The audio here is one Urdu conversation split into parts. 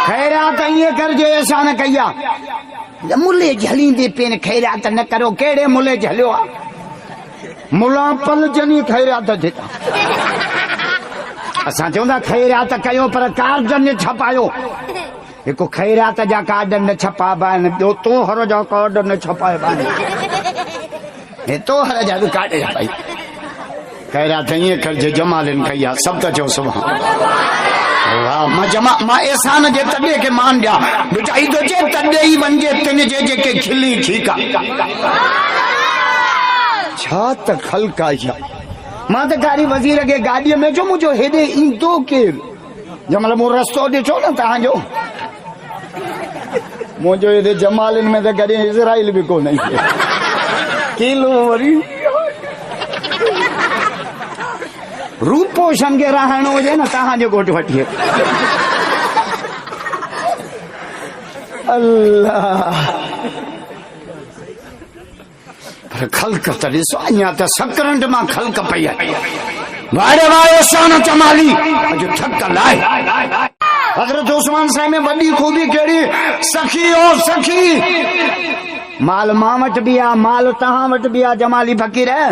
خیرات یہ کر جو ایسا نہ کیا ملے جھلی دے پین خیرات نہ کرو کیڑے ملے جھلیو ملا پل جنی خیرات دیتا اساں چوندا خیرات کیو پر کارڈ نے چھپایو ایک خیرات جا کارڈ نے چھپا بان دو تو ہر جا کارڈ نے چھپائے بان یہ تو ہر جا کارڈ چھپائی خیرات یہ کر جو جمالن کیا سب تا جو سبحان اللہ ما احسان جے تڈے کے مان دیا بچائی تو جے تڈے ہی بن جے تن جے جے کے کھلی ٹھیکا چھا تک خلقا یا ماں تے گاڑی وزیر کے گاڑی میں جو مجھے ہیڈے ان تو کے جمال مو رستو دے چھو نا تہاں جو مجھے ہیڈے جمالن میں تے گاڑی اسرائیل بھی کو نہیں کیلو وری روپ پوشن کے رہن ہو جائے نا تہاں جو گوٹ وٹھیے اللہ خلق تریسو آئیاں تا سکرنڈ ماں خلق پیا وارے وارے شان چمالی جو تھک لائے حضرت عثمان صاحب میں بڑی خوبی کیڑی سخی اور سخی مال ماں وٹ بیا مال تہاں وٹ بیا جمالی فقیر ہے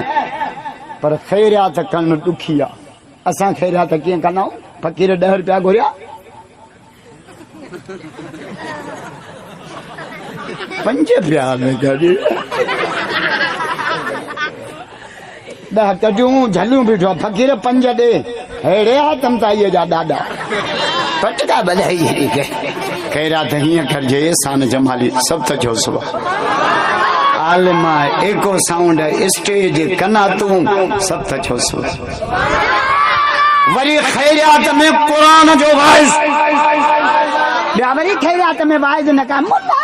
پر خیرات کرن دکھیا اساں خیرات کیے کرنا فقیر 10 روپیہ گوریا 5 روپیہ میں گڑی 10 کجوں جھلیوں بیٹھو فقیر 5 دے ہیڑے ہاتم تائیے جا دادا پٹکا بدائی ہے کہ خیرات ہی کر جے سان جمالی سب تجو صبح عالمہ ایکو ساؤنڈ اسٹیج کنا توں سب تجو صبح وری خیرات میں قرآن جو وائز بیا وری خیرات میں وائز نہ کہا ملا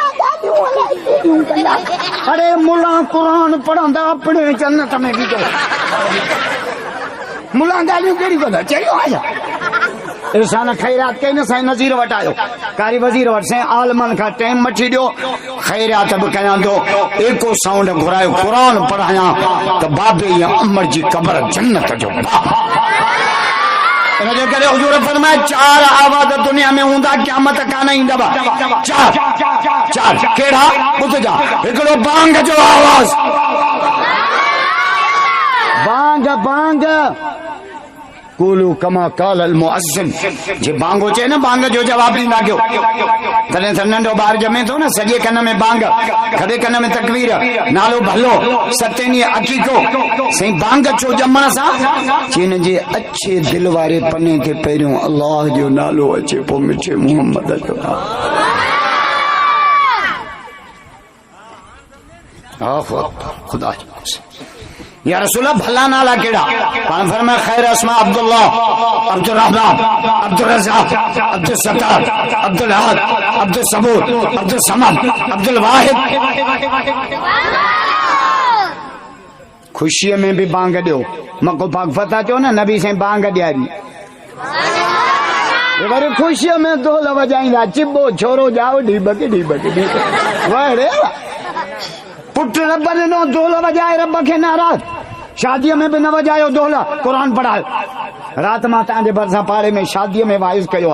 ارے ملا قرآن پڑھاں دا اپنے جنت میں بھی گئے ملا گالیوں کیڑی کو چلو آجا ارسانہ خیرات کہیں نہ سائیں نظیر وٹایو کاری وزیر وٹ سے عالمان کا ٹیم مچھی دیو خیرات اب کہنا دو ایکو ساؤنڈ گھرائے قرآن پڑھایا تو بابے یا عمر جی قبر جنت جو بابا انہوں نے کہا حضور فرمائے 4 آواز دنیا میں ہوں دا قیامت کا نہیں دبا 4 کیڑا بھت جا ایکڑو بانگ جو آواز بانگ قولو کما قال المؤذن جی بانگو چاہے نا بانگ جو جواب نہیں لاگیو تلیں سننڈو بار جمیں تو نا سجے کنا میں بانگ کھڑے کنا میں تکبیر نالو بھلو ستینی عقیقو سہیں بانگ چو جمنا سا چین جی اچھے دل وارے پنے کے پیروں اللہ جو نالو اچھے پو مچھے محمد جو خدا یا رسول اللہ بھلا نالا کیڑا پان فرمائے خیر اسماء عبداللہ عبد الرحمن عبد الرزاق عبد الستار عبد الحاد عبد الصبور عبد الصمد عبد الواحد خوشی میں بھی بانگ دیو مکو پاک فتح چو نا نبی سے بانگ دیاری بڑی خوشی میں دول وجائیں دا چبو چھوڑو جاؤ ڈیبک وڑے پٹ رب نے نو دول وجائے رب کے ناراض شادی میں بھی نہ وجائے دولا قرآن پڑھائے رات ماتا دے برسا پاڑے میں شادی میں وائز کہو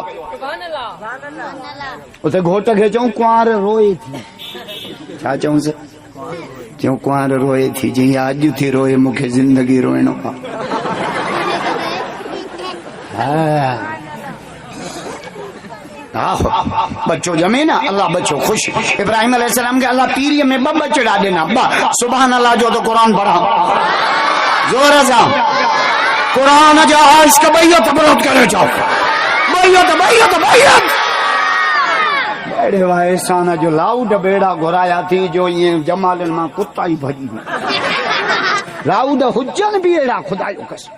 اسے گھوٹ کھیچوں کوار روئے تھی چاچوں سے کیوں کوار روئے تھی جی آج تھی روئے مکھے زندگی روئے نو بچوں جمعے نا اللہ بچوں خوش ابراہیم علیہ السلام کے اللہ پیری میں بچے ڈا دینا سبحان اللہ جو تو قرآن پڑھا زور ازا قرآن جا اس کا بیعت برات کرے جاؤ بیعت بیڑے وائے سانا جو لاؤڈ بیڑا گھرایا تھی جو یہ جمال ماں کتا ہی بھجی لاؤڈ حجن بھی ایڑا خدا یو قسم